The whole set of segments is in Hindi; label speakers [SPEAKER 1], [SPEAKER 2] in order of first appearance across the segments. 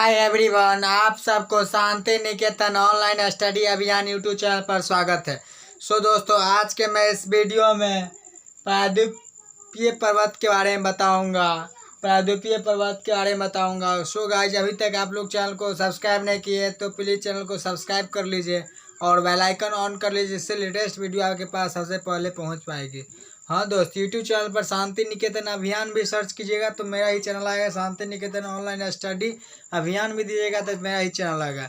[SPEAKER 1] हाय एवरीवन, आप सबको शांति निकेतन ऑनलाइन स्टडी अभियान यूट्यूब चैनल पर स्वागत है। दोस्तों, आज के मैं इस वीडियो में प्रायद्वीपीय पर्वत के बारे में बताऊंगा। गाइज, अभी तक आप लोग चैनल को सब्सक्राइब नहीं किए तो प्लीज़ चैनल को सब्सक्राइब कर लीजिए और बेल आइकन ऑन कर लीजिए, जिससे लेटेस्ट वीडियो आपके पास सबसे पहले पहुंच पाएगी। हाँ दोस्त, यूट्यूब चैनल पर शांति निकेतन अभियान भी सर्च कीजिएगा तो मेरा ही चैनल आएगा। शांति निकेतन ऑनलाइन स्टडी अभियान भी दीजिएगा तो मेरा ही चैनल आएगा।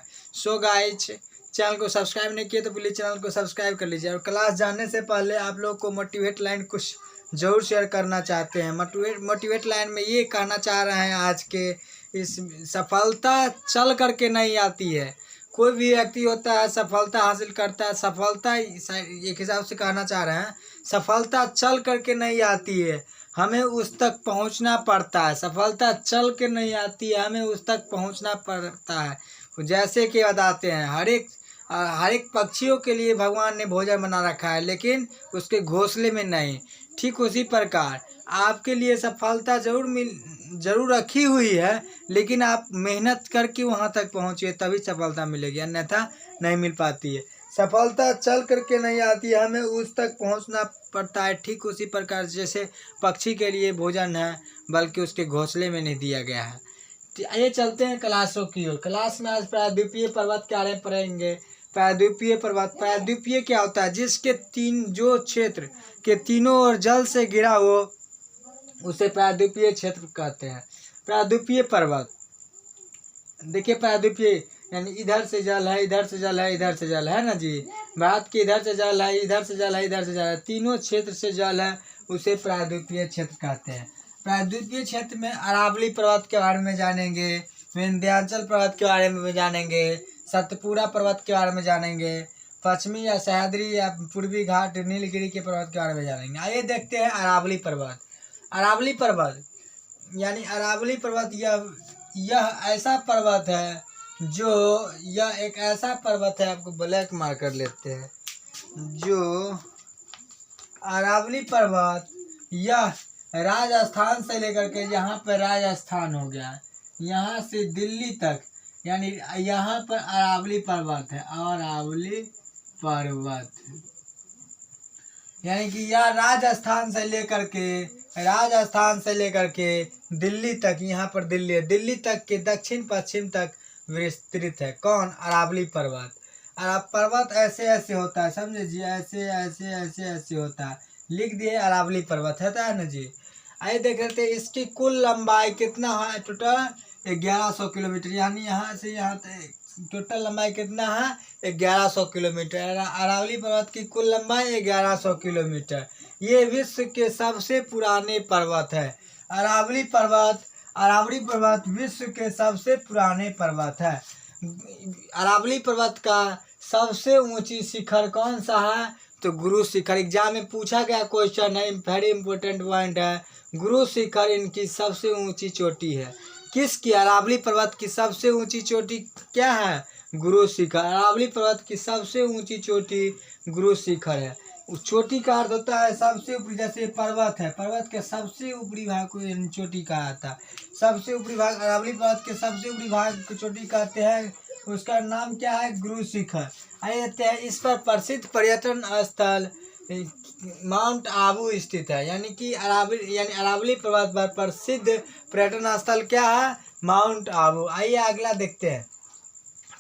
[SPEAKER 1] गाइज, चैनल को सब्सक्राइब नहीं किए तो प्लीज़ चैनल को सब्सक्राइब कर लीजिए। और क्लास जानने से पहले आप लोग को मोटिवेट लाइन कुछ ज़रूर शेयर करना चाहते हैं। मोटिवेट लाइन में ये कहना चाह रहे हैं आज के इस सफलता चल करके नहीं आती है। कोई भी व्यक्ति होता है सफलता हासिल करता है, सफलता एक हिसाब से कहना चाह रहे हैं, सफलता चल करके नहीं आती है, हमें उस तक पहुंचना पड़ता है। सफलता चल के नहीं आती है, हमें उस तक पहुंचना पड़ता है। जैसे कि बताते हैं, हर एक पक्षियों के लिए भगवान ने भोजन बना रखा है, लेकिन उसके घोंसले में नहीं। ठीक उसी प्रकार आपके लिए सफलता जरूर रखी हुई है, लेकिन आप मेहनत करके वहां तक पहुंचिए तभी सफलता मिलेगी, अन्यथा नहीं मिल पाती है। सफलता चल करके नहीं आती है, हमें उस तक पहुंचना पड़ता है। ठीक उसी प्रकार जैसे पक्षी के लिए भोजन है, बल्कि उसके घोंसले में नहीं दिया गया है। आइए चलते हैं क्लासों की ओर। क्लास में आज प्रायद्वीपीय पर्वत के बारे में पढ़ेंगे। प्रायद्वीपीय पर्वत, प्रायद्वीपीय क्या होता है? जिसके जो क्षेत्र के तीनों ओर जल से घिरा हो उसे प्रायद्वीपीय क्षेत्र कहते हैं। प्रायद्वीपीय पर्वत, देखिए प्रायद्वीपीय यानी इधर से जल है, इधर से जल है, इधर से जल है ना जी। भारत के इधर से जल है, इधर से जल है, इधर से जल है, तीनों क्षेत्र से जल है, उसे प्रायद्वीपीय क्षेत्र कहते हैं। प्रायद्वीपीय क्षेत्र में अरावली पर्वत के बारे में जानेंगे, विंध्याचल पर्वत के बारे में जानेंगे, सतपुड़ा पर्वत के बारे में जानेंगे, पश्चिमी या सह्याद्री या पूर्वी घाट नीलगिरी के पर्वत के बारे में जानेंगे। आइए देखते हैं अरावली पर्वत। अरावली पर्वत यानी अरावली पर्वत यह ऐसा पर्वत है यह एक ऐसा पर्वत है, आपको ब्लैक मार्कर लेते हैं, जो अरावली पर्वत यह राजस्थान से लेकर के यहाँ पर राजस्थान हो गया, यहाँ से दिल्ली तक, यानी यहाँ पर अरावली पर्वत है। अरावली पर्वत यानी कि यह राजस्थान से लेकर के दिल्ली तक, यहाँ पर दिल्ली है, दिल्ली तक के दक्षिण पश्चिम तक विस्तृत है। कौन? अरावली पर्वत। पर्वत ऐसे ऐसे होता है, समझे जी, ऐसे ऐसे ऐसे ऐसे होता है। लिख दिए अरावली पर्वत है ना जी। आइए देख लेते हैं इसकी कुल लंबाई कितना है। टोटल 1100 किलोमीटर, यानी यहाँ से यहाँ तक टोटल लंबाई कितना है? 1100 किलोमीटर। अरावली पर्वत की कुल लंबाई 1100 किलोमीटर। ये विश्व के सबसे पुराने पर्वत है। अरावली पर्वत विश्व के सबसे पुराने पर्वत है। अरावली पर्वत का सबसे ऊंची शिखर कौन सा है? तो गुरु शिखर। एग्जाम में पूछा गया क्वेश्चन है, वेरी इंपॉर्टेंट पॉइंट है। गुरु शिखर इनकी सबसे ऊंची चोटी है। किसकी? अरावली पर्वत की सबसे ऊंची चोटी क्या है? गुरु शिखर। अरावली पर्वत की सबसे ऊंची चोटी गुरु शिखर है। उस चोटी का अर्थ होता है सबसे ऊपरी, जैसे पर्वत है, पर्वत के सबसे ऊपरी भाग को चोटी कहा जाता है। सबसे ऊपरी भाग अरावली पर्वत के सबसे ऊपरी भाग को चोटी कहते हैं, उसका नाम क्या है? गुरु शिखर। आइए देखते हैं, इस पर प्रसिद्ध पर्यटन स्थल माउंट आबू स्थित है। यानी कि अरावली पर्वत पर प्रसिद्ध पर्यटन स्थल क्या है? माउंट आबू। आइए अगला देखते हैं।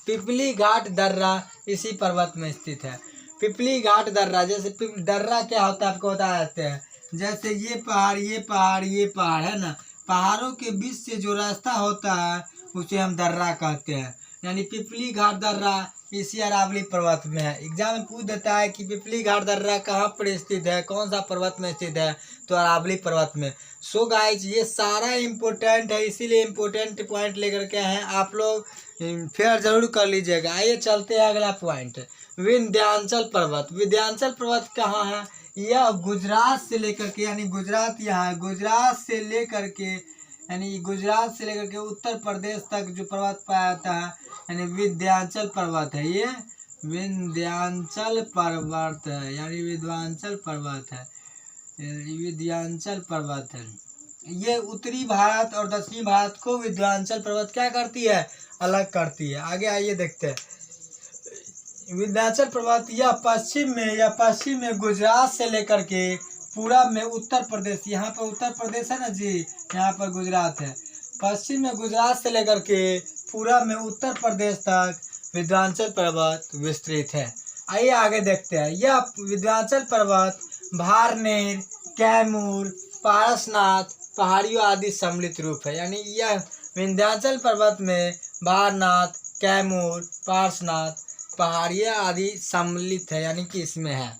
[SPEAKER 1] पिपली घाट दर्रा इसी पर्वत में स्थित है। पिपली घाट दर्रा, जैसे दर्रा क्या होता है आपको बता देते हैं। जैसे ये पहाड़ है ना, पहाड़ों के बीच से जो रास्ता होता है उसे हम दर्रा कहते हैं। यानी पिपली घाट दर्रा इसी अरावली पर्वत में है। एग्जाम में पूछ देता है कि पिपली घाट दर्रा कहाँ पर स्थित है, कौन सा पर्वत में स्थित है, तो अरावली पर्वत में। गाइज, ये सारा इम्पोर्टेंट है, इसीलिए इम्पोर्टेंट पॉइंट लेकर के हैं, आप लोग फेयर जरूर कर लीजिएगा। आइए चलते हैं अगला पॉइंट, विंध्याचल पर्वत। विंध्याचल पर्वत कहाँ है? यह गुजरात से लेकर के, यानी गुजरात यहाँ है, गुजरात से लेकर के उत्तर प्रदेश तक जो पर्वत पाया जाता है, यानी विंध्याचल पर्वत है। ये विंध्याचल पर्वत है, यानी विंध्याचल पर्वत है। ये उत्तरी भारत और दक्षिणी भारत को विंध्याचल पर्वत क्या करती है, अलग करती है। आगे आइए देखते हैं। विंध्याचल पर्वत यह पश्चिम में गुजरात से लेकर के पूरब में उत्तर प्रदेश, यहाँ पर उत्तर प्रदेश है ना जी, यहाँ पर गुजरात है। पश्चिम में गुजरात से लेकर के पूरब में उत्तर प्रदेश तक विंध्याचल पर्वत विस्तृत है। आइए आगे देखते हैं। यह विंध्याचल पर्वत भारनेर, कैमूर, पारसनाथ पहाड़ियों आदि सम्मिलित रूप है। यानी यह विंध्याचल पर्वत में भारनाथ, कैमूर, पारसनाथ पहाड़ियाँ आदि सम्मिलित है, यानी कि इसमें है।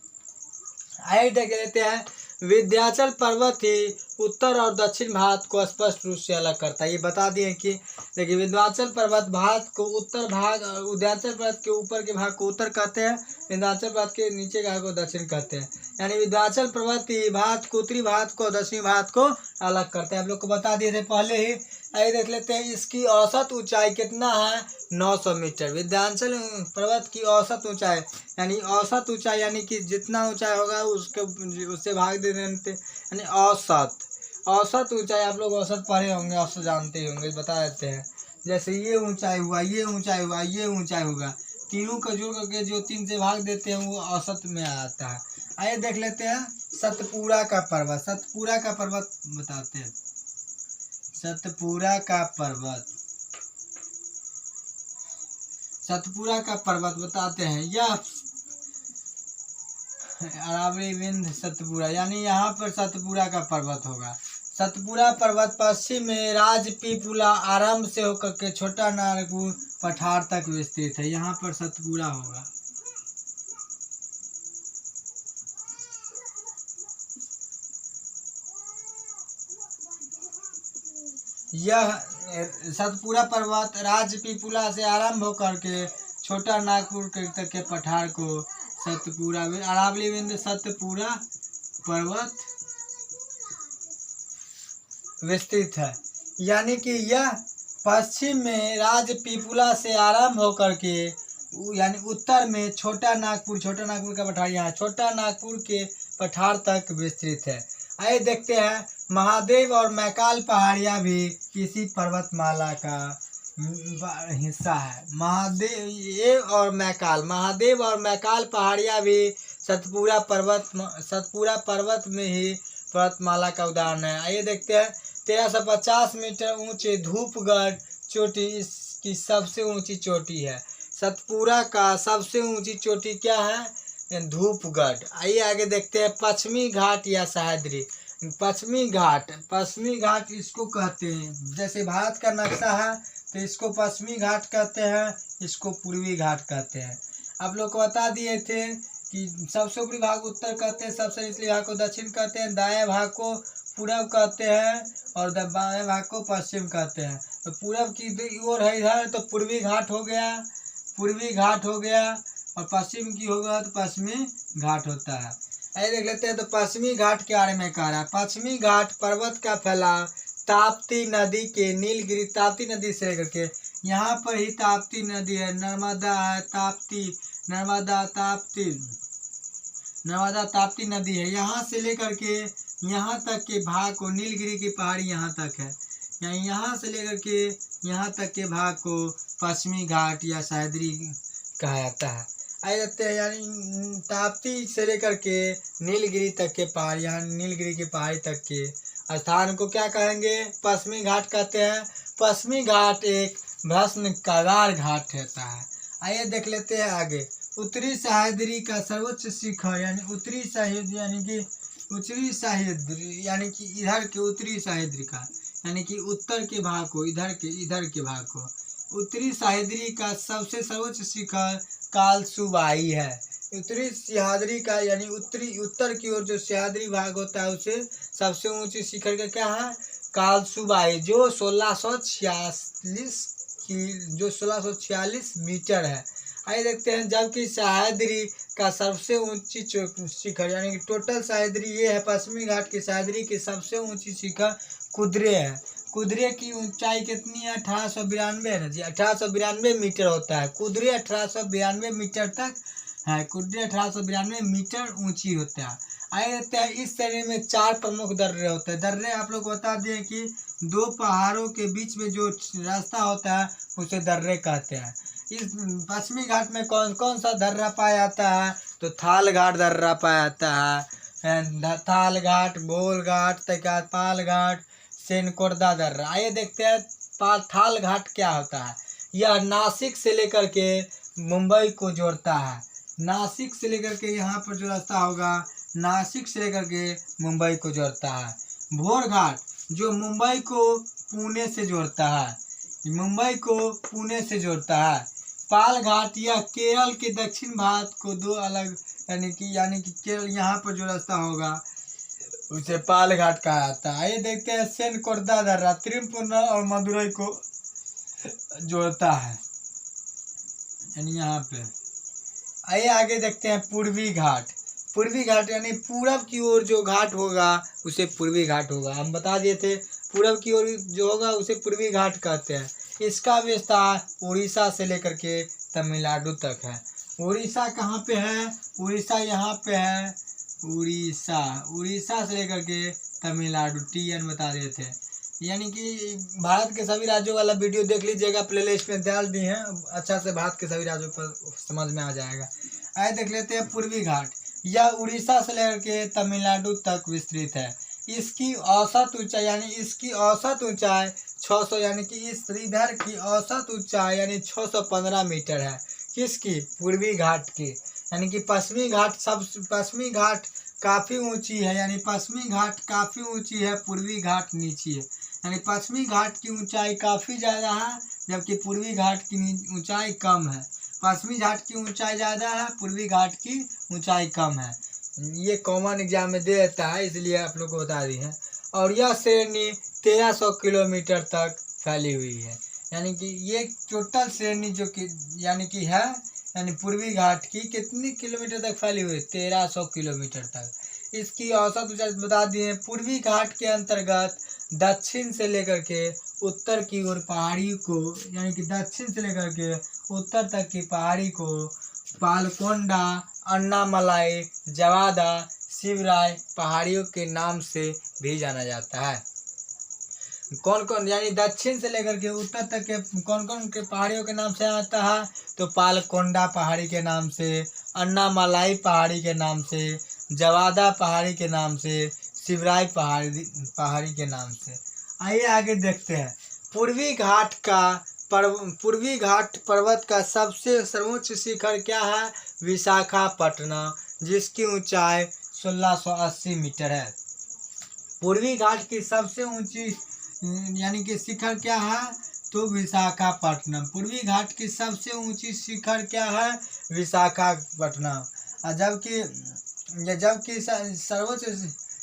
[SPEAKER 1] आइए देख लेते हैं। विंध्याचल पर्वत ही उत्तर और दक्षिण भारत को स्पष्ट रूप से अलग करता है। ये बता दिए कि देखिए, विंध्याचल पर्वत भारत को उत्तर भाग, विंध्याचल पर्वत के ऊपर के भाग को उत्तर कहते हैं, विंध्याचल पर्वत के नीचे के भाग को दक्षिण कहते हैं। यानी विंध्याचल पर्वत ही भारत को, उत्तरी भारत को, दक्षिणी भारत को अलग करते हैं। आप लोग को बता दिए थे पहले ही। आइए देख लेते हैं। इसकी औसत ऊंचाई कितना है, 900 मीटर। विंध्याचल पर्वत की औसत ऊंचाई, यानी औसत ऊंचाई यानी कि जितना ऊंचाई होगा उससे भाग दे देते, यानी औसत ऊंचाई। आप लोग औसत पढ़े होंगे, औसत जानते होंगे, बता देते हैं। जैसे ये ऊंचाई हुआ, ये ऊंचाई हुआ, ये ऊंचाई होगा, तीनों का जोड़ करके जो 3 से भाग देते हैं वो औसत में आ जाता है। आइए देख लेते हैं सतपुड़ा का पर्वत। सतपुड़ा का पर्वत बताते हैं। सतपुड़ा का पर्वत बताते हैं। यह अरावली विंध्य सतपुड़ा, यानी यहाँ पर सतपुड़ा का पर्वत होगा। सतपुड़ा पर्वत पश्चिम में राजपीपला आरंभ से होकर के छोटा नागपुर पठार तक विस्तृत है। यहाँ पर सतपुड़ा होगा। यह सतपुड़ा पर्वत राजपीपला से आरंभ होकर के छोटा नागपुर तक के पठार को सतपुड़ा, अरावली विंध्य सतपुड़ा पर्वत विस्तृत है। यानी कि यह पश्चिम में राजपीपला से आरंभ होकर के, यानी उत्तर में छोटा नागपुर का पठार, यहाँ छोटा नागपुर के पठार तक विस्तृत है। आइए देखते हैं। महादेव और मैकाल पहाड़ियाँ भी इसी पर्वतमाला का हिस्सा है। महादेव और मैकाल पहाड़ियाँ भी सतपुड़ा पर्वत में ही पर्वतमाला का उदाहरण है। आइए देखते हैं। 1350 मीटर ऊंचे धूपगढ़ चोटी इसकी सबसे ऊंची चोटी है। सतपुड़ा का सबसे ऊंची चोटी क्या है, धूपगढ़। आइए आगे देखते हैं। पश्चिमी घाट या सह्याद्री। पश्चिमी घाट इसको कहते हैं। जैसे भारत का नक्शा है तो इसको पश्चिमी घाट कहते हैं, इसको पूर्वी घाट कहते हैं। आप लोग को बता दिए थे कि सबसे ऊपरी भाग उत्तर कहते हैं, सबसे निचले भाग को दक्षिण कहते हैं, दाएं भाग को पूरब कहते हैं और बाएं भाग को पश्चिम कहते हैं। तो पूरब की ओर है इधर तो पूर्वी घाट हो गया, और पश्चिम की होगा तो पश्चिमी घाट होता है। आइए देख लेते हैं। तो पश्चिमी घाट के बारे में कह रहा है। पश्चिमी घाट पर्वत का फैलाव ताप्ती नदी के नीलगिरी, ताप्ती नदी से लेकर के यहाँ पर ही ताप्ती नदी है, नर्मदा है, नर्मदा ताप्ती नदी है। यहाँ से लेकर के यहाँ तक के भाग को, नीलगिरी की पहाड़ी यहाँ तक है, यानी यहाँ से लेकर के यहाँ तक के भाग को पश्चिमी घाट या सह्याद्री कहा जाता है। आइए देखते हैं। यानी ताप्ती से लेकर के नीलगिरी तक के पहाड़, यहाँ नीलगिरी की पहाड़ी तक के स्थान को क्या कहेंगे, पश्चिमी घाट कहते हैं। पश्चिमी घाट एक भस्म कागार घाट रहता है। आइए देख लेते हैं आगे। उत्तरी सह्याद्री का सर्वोच्च शिखर, यानी उत्तरी सह्याद्री यानी कि इधर के उत्तरी सह्याद्री का, यानी कि उत्तर के भाग को, इधर के भाग को उत्तरी सह्याद्री का सबसे सर्वोच्च शिखर कालसुबाई है। उत्तरी सह्याद्री का यानी उत्तर की ओर जो सह्याद्री भाग होता है उसे सबसे ऊंची शिखर का क्या है, कालसुबाई, जो 1646 मीटर है। आइए देखते हैं। जबकि सह्याद्री का सबसे ऊंची शिखर, यानी कि टोटल सह्याद्री ये है, पश्चिमी घाट की सह्याद्री की सबसे ऊंची शिखर कुद्रे है। कुद्रे की ऊंचाई कितनी है, 1892 है जी, 1892 मीटर होता है। कुद्रे 1892 मीटर तक है। कुटी 1892 मीटर ऊंची होता है। आगे देखते हैं, इस श्रेणी में 4 प्रमुख दर्रे होते हैं। दर्रे आप लोग को बता दें कि 2 पहाड़ों के बीच में जो रास्ता होता है उसे दर्रे कहते हैं। इस पश्चिमी घाट में कौन कौन सा दर्रा पाया जाता है? तो थाल घाट दर्रा पाया जाता है। थाल घाट, बोल घाट, पाल घाट, सेनकोरदा दर्रा। आइए देखते हैं थाल घाट क्या होता है। यह नासिक से लेकर के मुंबई को जोड़ता है। नासिक से लेकर के यहाँ पर जो रास्ता होगा, नासिक से लेकर के मुंबई को जोड़ता है। भोर घाट जो मुंबई को पुणे से जोड़ता है, मुंबई को पुणे से जोड़ता है। पाल घाट यह केरल के दक्षिण भाग को 2 अलग यानी कि केरल यहाँ पर जो रास्ता होगा उसे पाल घाट कहा जाता है। आइए देखते हैं सेनकोरदा दर्रा त्रिपुरा और मदुरई को जोड़ता है, यानी यहाँ पे। आइए आगे देखते हैं पूर्वी घाट। पूर्वी घाट यानी पूरब की ओर जो घाट होगा उसे पूर्वी घाट होगा। हम बता दिए थे पूरब की ओर जो होगा उसे पूर्वी घाट कहते हैं। इसका विस्तार उड़ीसा से लेकर के तमिलनाडु तक है। उड़ीसा कहाँ पे है? उड़ीसा यहाँ पे है। उड़ीसा से लेकर के तमिलनाडु, TN बता रहे थे। यानी कि भारत के सभी राज्यों वाला वीडियो देख लीजिएगा, प्लेलिस्ट में डाल दी है, अच्छा से भारत के सभी राज्यों पर समझ में आ जाएगा। आइए देख लेते हैं पूर्वी घाट। यह उड़ीसा से लेकर के तमिलनाडु तक विस्तृत है। इसकी औसत ऊंचाई यानी 600 यानी कि इस रिवर की औसत ऊंचाई यानी 615 मीटर है। किसकी? पूर्वी घाट की। यानी कि पश्चिमी घाट काफ़ी ऊंची है, यानी पश्चिमी घाट काफ़ी ऊंची है, पूर्वी घाट नीची है। यानी पश्चिमी घाट की ऊंचाई काफ़ी ज़्यादा है, जबकि पूर्वी घाट की ऊंचाई कम है। पश्चिमी घाट की ऊंचाई ज़्यादा है, पूर्वी घाट की ऊंचाई कम है। ये कॉमन एग्जाम में दे देता है, इसलिए आप लोग को बता दी है। और यह श्रेणी 1300 किलोमीटर तक फैली हुई है। यानी कि ये टोटल श्रेणी जो कि है यानी पूर्वी घाट की कितनी किलोमीटर तक फैली हुई है? 1300 किलोमीटर तक। इसकी औसत ऊंचाई बता दिए। पूर्वी घाट के अंतर्गत दक्षिण से लेकर के उत्तर की ओर पहाड़ी को, यानी कि दक्षिण से लेकर के उत्तर तक की पहाड़ी को पालकोंडा, अन्नामलाई, जवादा, शिवराय पहाड़ियों के नाम से भी जाना जाता है। कौन कौन यानी दक्षिण से लेकर के उत्तर तक के कौन कौन के पहाड़ियों के नाम से आता है? तो पालकोंडा पहाड़ी के नाम से, अन्नामलाई पहाड़ी के नाम से, जवादा पहाड़ी के नाम से, शिवराय पहाड़ी के नाम से। आइए आगे देखते हैं। पूर्वी घाट पर्वत का सबसे सर्वोच्च शिखर क्या है? विशाखापट्टनम, जिसकी ऊंचाई 1680 मीटर है। पूर्वी घाट की सबसे ऊंची यानी कि शिखर क्या है? तो विशाखापट्टनम। पूर्वी घाट की सबसे ऊंची शिखर क्या है? विशाखापट्टनम। जबकि सर्वोच्च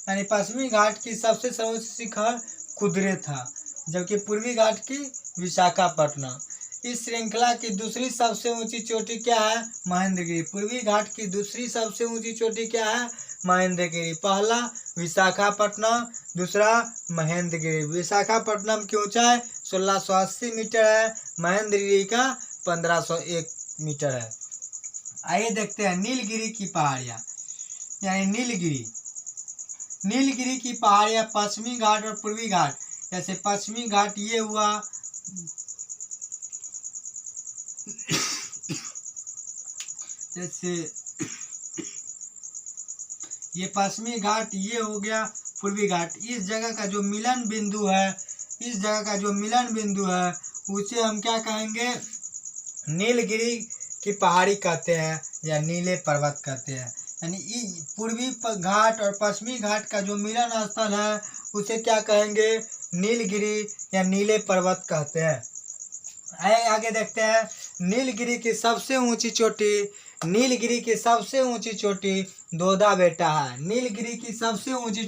[SPEAKER 1] यानी पश्चिमी घाट की सबसे सर्वोच्च शिखर कुदरे था, जबकि पूर्वी घाट की विशाखापट्टनम। इस श्रृंखला की दूसरी सबसे ऊंची चोटी क्या है? महेंद्रगिरी। पूर्वी घाट की दूसरी सबसे ऊंची चोटी क्या है? महेंद्रगिरी। पहला विशाखापट्टनम, दूसरा महेंद्रगिरी। विशाखापट्टनम की ऊंचाई 1680 मीटर है, महेंद्रगिरी का 1501 मीटर है। आइए देखते हैं नीलगिरी की पहाड़ियाँ। यानी नीलगिरी की पहाड़ियाँ पश्चिमी घाट और पूर्वी घाट। जैसे पश्चिमी घाट ये हुआ, जैसे ये पश्चिमी घाट ये हो गया पूर्वी घाट। इस जगह का जो मिलन बिंदु है उसे हम क्या कहेंगे? नीलगिरी की पहाड़ी कहते हैं या नीले पर्वत कहते हैं। यानी पूर्वी घाट और पश्चिमी घाट का जो मिलन स्थल है उसे क्या कहेंगे? नीलगिरी या नीले पर्वत कहते हैं। आगे देखते हैं नीलगिरी की सबसे ऊंची चोटी दोदा बेटा है। नीलगिरी की सबसे ऊंची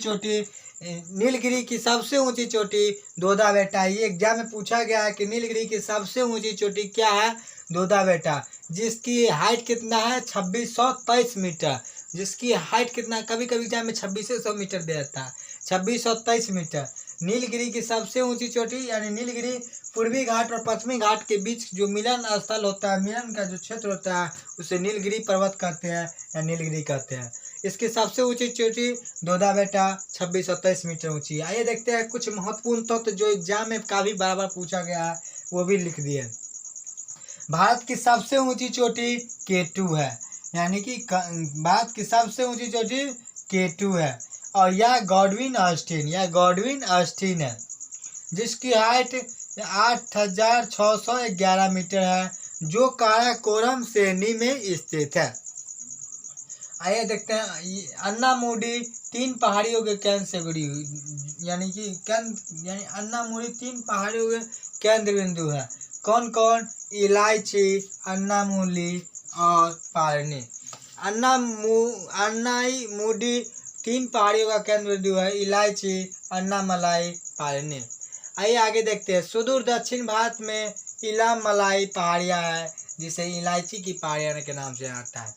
[SPEAKER 1] चोटी दोदा बेटा। ये एग्जाम में पूछा गया है कि नीलगिरी की सबसे ऊंची चोटी क्या है? दोदा बेटा, जिसकी हाइट कितना है? 2623 मीटर। जिसकी हाइट कितना, कभी कभी एग्जाम में 2600 मीटर दे देता है, 2623 मीटर। नीलगिरी की सबसे ऊंची चोटी यानी नीलगिरी पूर्वी घाट और पश्चिमी घाट के बीच जो मिलन स्थल होता है, मिलन का जो क्षेत्र होता है, उसे नीलगिरी पर्वत कहते हैं या नीलगिरी कहते हैं। इसकी सबसे ऊंची चोटी दोदा बेटा 2623 मीटर ऊंची है। आइए देखते हैं कुछ महत्वपूर्ण तत्व जो एग्जाम में काफी बार पूछा गया है, वो भी लिख दिए। भारत की सबसे ऊंची चोटी K2 है, यानी कि भारत की सबसे ऊंची चोटी K2 है और यह गॉडविन ऑस्टिन है, जिसकी हाइट 8611 मीटर है, जो काराकोरम श्रेणी में स्थित है। आइए देखते हैं, अन्नामुडी 3 पहाड़ियों के केंद्र से जुड़ी हुई, यानी अन्नामुडी 3 पहाड़ियों के केंद्र बिंदु है। कौन कौन? इलायची, अन्नामुली और पारनी। अन्नामुडी 3 पहाड़ियों का केंद्र बिंदु है, इलायची, अन्नामलाई, पारनी। आइए आगे देखते हैं, सुदूर दक्षिण भारत में इलामलाई पहाड़ियाँ है, जिसे इलायची की पहाड़ियाँ के नाम से आता है।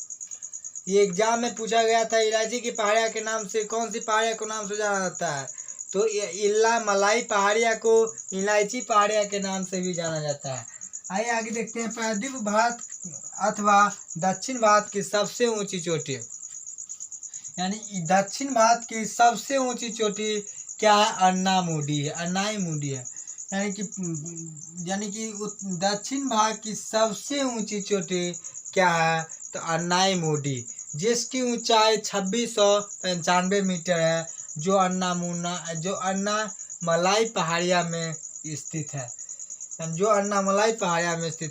[SPEAKER 1] ये एग्जाम में पूछा गया था, इलायची की पहाड़ियाँ के नाम से कौन सी पहाड़ियाँ को नाम से जाना जाता है? तो इलामलाई पहाड़ियाँ को इलायची पहाड़ियाँ के नाम से भी जाना जाता है। आइए आगे देखते हैं, प्रायद्वीप भारत अथवा दक्षिण भारत की सबसे ऊंची चोटी, यानी दक्षिण भारत की सबसे ऊंची चोटी क्या है? अन्नामुडी है, अन्नाईमुडी है, यानी कि दक्षिण भारत की सबसे ऊंची चोटी क्या है? तो अन्नाईमुडी, जिसकी ऊंचाई 2695 मीटर है, जो अन्नामलाई पहाड़िया में स्थित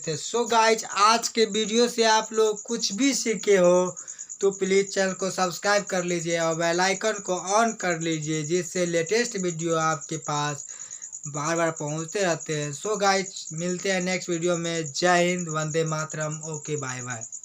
[SPEAKER 1] है, सो गाइज, आज के वीडियो से आप लोग कुछ भी सीखे हो तो प्लीज़ चैनल को सब्सक्राइब कर लीजिए और बेल आइकन को ऑन कर लीजिए, जिससे लेटेस्ट वीडियो आपके पास बार पहुंचते रहते हैं। सो गाइज, मिलते हैं नेक्स्ट वीडियो में। जय हिंद, वंदे मातरम। Okay, bye bye.